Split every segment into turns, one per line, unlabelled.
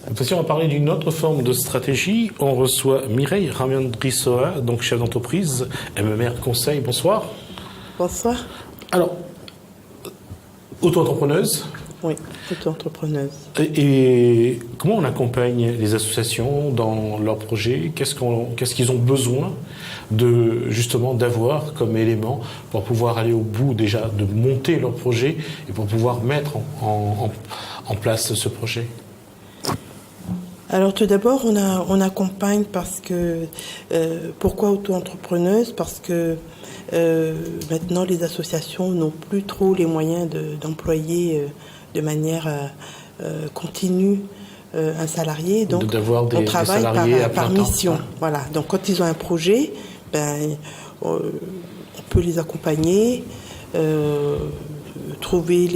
Cette fois-ci, on va parler d'une autre forme de stratégie. On reçoit Mireille Ramandrisoa, donc chef d'entreprise, MMR Conseil. Bonsoir.
Bonsoir.
Alors, auto-entrepreneuse.
Oui, auto-entrepreneuse.
Et comment on accompagne les associations dans leurs projets? Qu'est-ce qu'ils ont besoin justement d'avoir comme élément pour pouvoir aller au bout déjà, de monter leur projet et pour pouvoir mettre en place ce projet?
Alors tout d'abord, on accompagne parce que... pourquoi auto-entrepreneuse? Parce que maintenant, les associations n'ont plus trop les moyens d'employer de manière continue un salarié. Donc,
d'avoir
on travaille
des salariés
par mission. Hein. Voilà. Donc, quand ils ont un projet, on peut les accompagner, trouver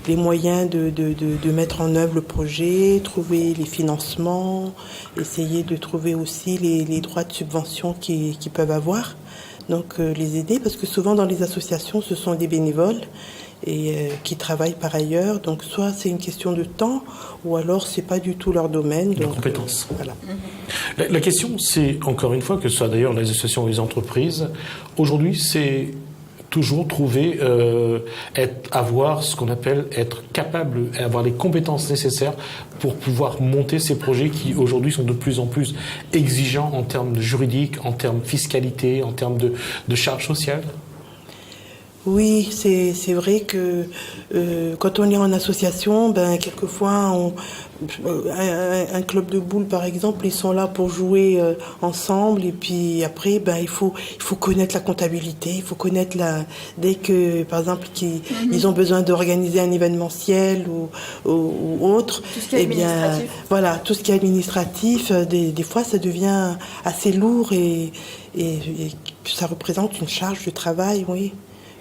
les moyens de mettre en œuvre le projet, trouver les financements, essayer de trouver aussi les droits de subvention qu'ils peuvent avoir. Donc les aider, parce que souvent dans les associations, ce sont des bénévoles et qui travaillent par ailleurs. Donc soit c'est une question de temps, ou alors c'est pas du tout leur domaine.
De compétences.
Voilà.
La question, c'est encore une fois, que ce soit d'ailleurs les associations ou les entreprises, aujourd'hui c'est toujours trouver, avoir ce qu'on appelle être capable, avoir les compétences nécessaires pour pouvoir monter ces projets qui aujourd'hui sont de plus en plus exigeants en termes juridiques, en termes de fiscalité, en termes de charges sociales.
Oui, c'est vrai que quand on est en association, quelquefois, un club de boules, par exemple, ils sont là pour jouer ensemble. Et puis après, il faut connaître la comptabilité, il faut connaître dès que, par exemple, ils ont besoin d'organiser un événementiel ou autre.
Tout ce qui est administratif.
Voilà, tout ce qui est administratif, des fois, ça devient assez lourd et ça représente une charge de travail, oui.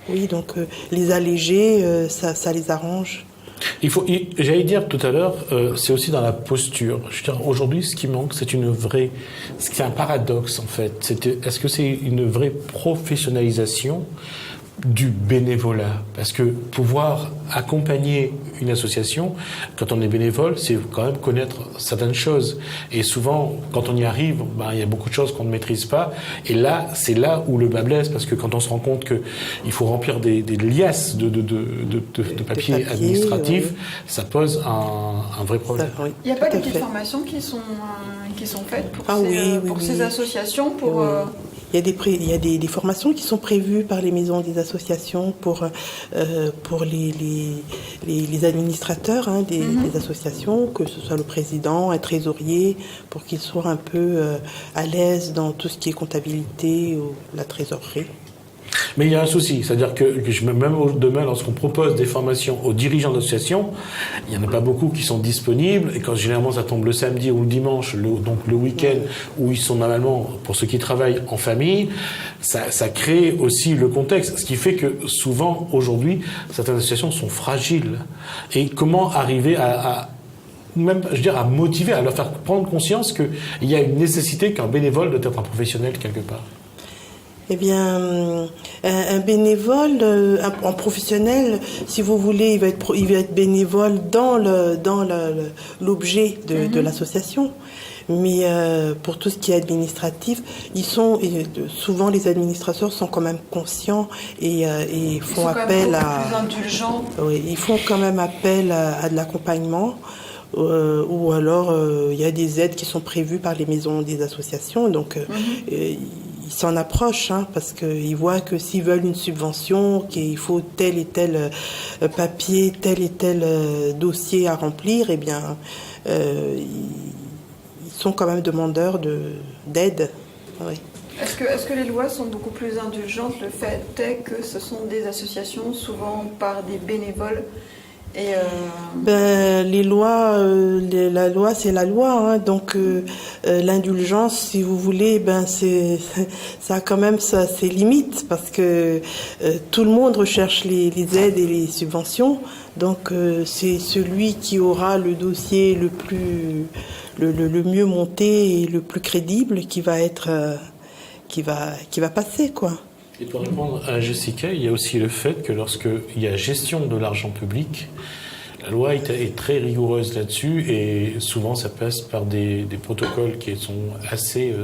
Oui, donc les alléger, ça les arrange.
J'allais dire tout à l'heure, c'est aussi dans la posture. Je veux dire, aujourd'hui, ce qui manque, c'est un paradoxe en fait. Est-ce que c'est une vraie professionnalisation du bénévolat? Parce que pouvoir accompagner une association, quand on est bénévole, c'est quand même connaître certaines choses. Et souvent, quand on y arrive, il y a beaucoup de choses qu'on ne maîtrise pas. Et là, c'est là où le bas blesse, parce que quand on se rend compte qu'il faut remplir des liasses de papiers administratifs, ça pose un vrai problème.
Oui,
il n'y a pas des petites formations qui sont faites pour ces associations pour...
Il y a des formations qui sont prévues par les maisons des associations pour les administrateurs des associations, que ce soit le président, un trésorier, pour qu'ils soient un peu à l'aise dans tout ce qui est comptabilité ou la trésorerie.
Mais il y a un souci, c'est-à-dire que même demain, lorsqu'on propose des formations aux dirigeants d'associations, il n'y en a pas beaucoup qui sont disponibles, et quand généralement ça tombe le samedi ou le dimanche, donc le week-end, où ils sont normalement, pour ceux qui travaillent en famille, ça crée aussi le contexte, ce qui fait que souvent, aujourd'hui, certaines associations sont fragiles. Et comment arriver à motiver, à leur faire prendre conscience qu'il y a une nécessité qu'un bénévole doit être un professionnel quelque part?
Eh bien, un bénévole, un professionnel, si vous voulez, il va être bénévole dans l'objet de l'association. Mais pour tout ce qui est administratif, souvent les administrateurs sont quand même conscients et font appel à...
plus indulgents.
Oui, ils font quand même appel à de l'accompagnement. Ou alors il y a des aides qui sont prévues par les maisons des associations, donc ils s'en approchent, parce qu'ils voient que s'ils veulent une subvention, qu'il faut tel et tel papier, tel et tel dossier à remplir, eh bien ils sont quand même demandeurs d'aide. Oui.
Est-ce que les lois sont beaucoup plus indulgentes? Le fait est que ce sont des associations, souvent par des bénévoles. Et
les lois, la loi c'est la loi, donc l'indulgence, si vous voulez, ça a quand même ses limites, parce que tout le monde recherche les aides et les subventions, donc c'est celui qui aura le dossier le mieux monté et le plus crédible qui va passer, quoi.
Et pour répondre à Jessica, il y a aussi le fait que lorsqu'il y a gestion de l'argent public, La loi est très rigoureuse là-dessus et souvent ça passe par des protocoles qui sont assez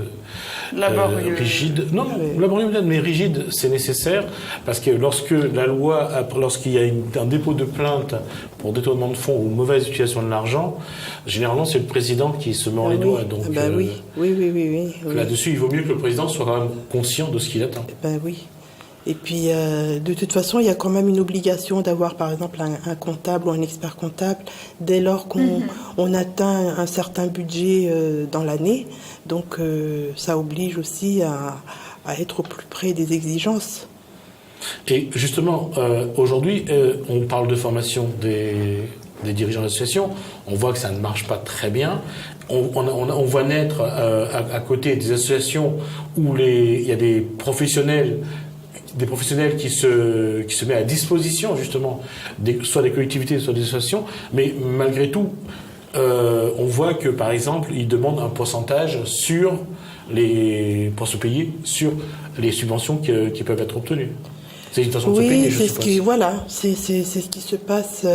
laborieux.
Rigides. Non, laborieux peut-être, mais rigides, c'est nécessaire parce que lorsqu'il y a un dépôt de plainte pour détournement de fonds ou mauvaise utilisation de l'argent, généralement c'est le président qui se mord les doigts. Donc
oui.
Là-dessus, il vaut mieux que le président soit quand même conscient de ce qu'il attend.
Oui. Et puis, de toute façon, il y a quand même une obligation d'avoir, par exemple, un comptable ou un expert comptable dès lors qu'on atteint un certain budget dans l'année. Donc, ça oblige aussi à être au plus près des exigences.
Et justement, aujourd'hui, on parle de formation des dirigeants d'associations. On voit que ça ne marche pas très bien. On voit naître à côté des associations où il y a des professionnels qui se mettent à disposition justement soit des collectivités soit des associations, mais malgré tout on voit que par exemple ils demandent un pourcentage pour se payer sur les subventions qui peuvent être obtenues. C'est une façon de se payer,
c'est ce qui se passe.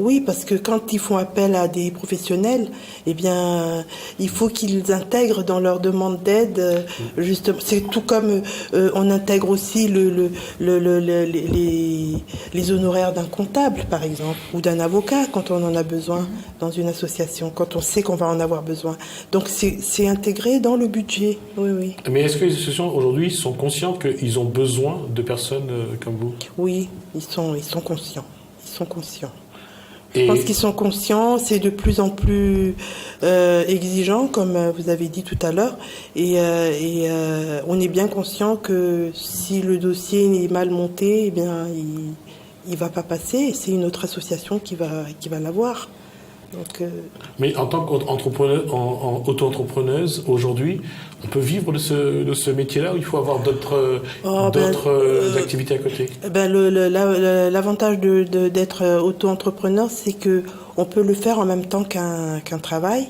Oui, parce que quand ils font appel à des professionnels, eh bien, il faut qu'ils intègrent dans leur demande d'aide. Justement, c'est tout comme on intègre aussi les honoraires d'un comptable, par exemple, ou d'un avocat quand on en a besoin dans une association, quand on sait qu'on va en avoir besoin. Donc, c'est intégré dans le budget. Oui.
Mais est-ce que les associations aujourd'hui sont conscientes qu'ils ont besoin de personnes comme vous?
Oui, ils sont conscients. Je pense qu'ils sont conscients, c'est de plus en plus exigeant, comme vous avez dit tout à l'heure, et on est bien conscient que si le dossier est mal monté, eh bien, il va pas passer, et c'est une autre association qui va l'avoir. Donc,
Mais en tant qu'auto-entrepreneuse, aujourd'hui, on peut vivre de ce métier-là ou il faut avoir d'autres activités à côté?
L'avantage d'être auto-entrepreneur, c'est que on peut le faire en même temps qu'un travail.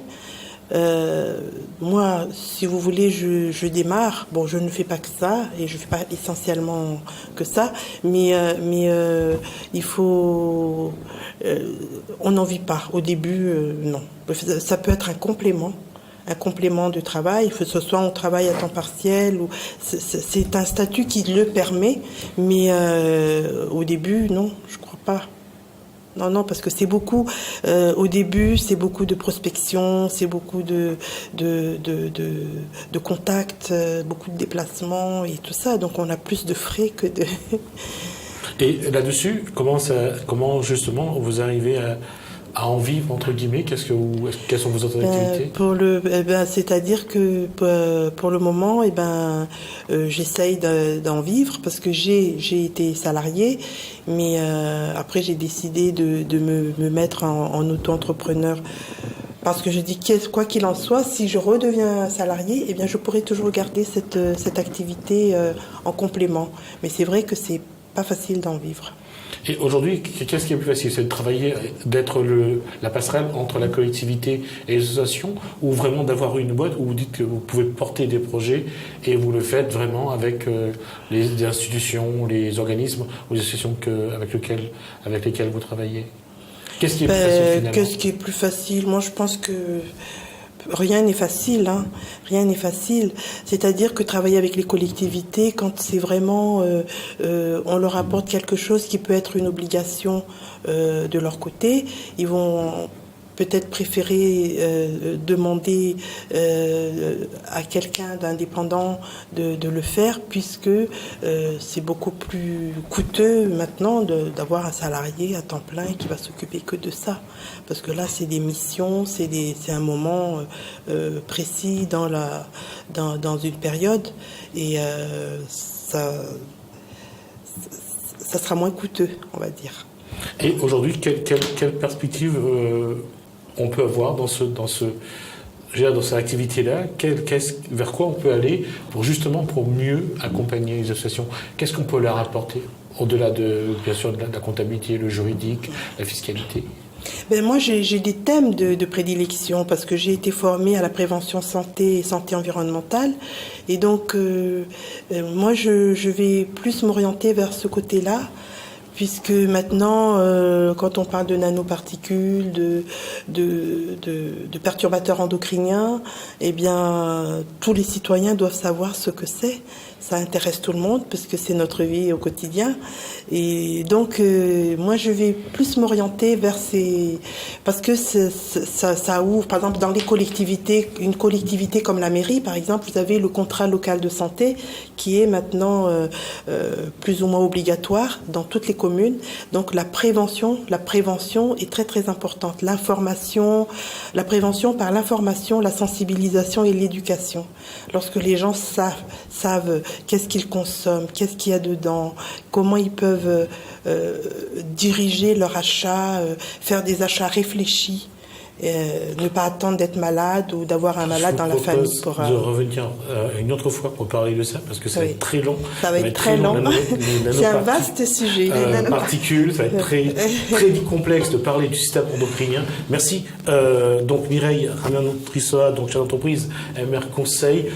Moi, si vous voulez, je démarre. Bon, je ne fais pas que ça et je fais pas essentiellement que ça, mais il faut. On n'en vit pas au début, non. Ça peut être un complément de travail, que ce soit on travaille à temps partiel ou c'est un statut qui le permet, mais au début, non, je crois pas. Non, parce que c'est beaucoup, au début, c'est beaucoup de prospection, c'est beaucoup de contacts, beaucoup de déplacements et tout ça. Donc on a plus de frais que de...
Et là-dessus, comment justement vous arrivez à en vivre, entre guillemets? Quelles sont vos autres activités?
C'est-à-dire que pour le moment, j'essaye d'en vivre parce que j'ai été salariée, mais après j'ai décidé de me mettre en auto-entrepreneur. Parce que je dis quoi qu'il en soit, si je redeviens salarié, eh bien je pourrai toujours garder cette activité en complément. Mais c'est vrai que c'est pas facile d'en vivre.
Et aujourd'hui, qu'est-ce qui est plus facile? C'est de travailler, d'être la passerelle entre la collectivité et les associations, ou vraiment d'avoir une boîte où vous dites que vous pouvez porter des projets et vous le faites vraiment avec les institutions, les organismes ou les associations avec lesquelles vous travaillez? Qu'est-ce qui est plus facile finalement?
Qu'est-ce qui est plus facile? Moi, je pense que rien n'est facile, hein. Rien n'est facile. C'est-à-dire que travailler avec les collectivités, quand c'est vraiment, on leur apporte quelque chose qui peut être une obligation de leur côté, ils vont peut-être préférer demander à quelqu'un d'indépendant de le faire, puisque c'est beaucoup plus coûteux maintenant d'avoir un salarié à temps plein qui va s'occuper que de ça. Parce que là, c'est des missions, c'est un moment précis dans une période, et ça sera moins coûteux, on va dire.
Et aujourd'hui, quelle perspective on peut avoir dans cette activité-là? Vers quoi on peut aller pour mieux accompagner les associations? Qu'est-ce qu'on peut leur apporter au-delà bien sûr, de la comptabilité, le juridique, la fiscalité?
Moi, j'ai des thèmes de prédilection parce que j'ai été formée à la prévention santé et santé environnementale. Et donc, moi, je vais plus m'orienter vers ce côté-là. puisque maintenant, quand on parle de nanoparticules, de perturbateurs endocriniens, eh bien, tous les citoyens doivent savoir ce que c'est. Ça intéresse tout le monde parce que c'est notre vie au quotidien. Et donc, moi, je vais plus m'orienter vers ces... Parce que ça ouvre, par exemple, dans les collectivités, une collectivité comme la mairie, par exemple, vous avez le contrat local de santé qui est maintenant plus ou moins obligatoire dans toutes les communes. Donc, la prévention est très, très importante. L'information, la prévention par l'information, la sensibilisation et l'éducation. Lorsque les gens savent qu'est-ce qu'ils consomment, qu'est-ce qu'il y a dedans, comment ils peuvent diriger leur achat, faire des achats réfléchis, ne pas attendre d'être malade ou d'avoir un malade dans la famille.
Je propose de revenir une autre fois pour parler de ça, parce que ça va être très long.
Ça va être très long. C'est un vaste sujet.
Les particules, ça va être très, très complexe de parler du système endocrinien. Merci. Donc Mireille Ramiano-Trissoa, donc chef d'entreprise MR Conseil.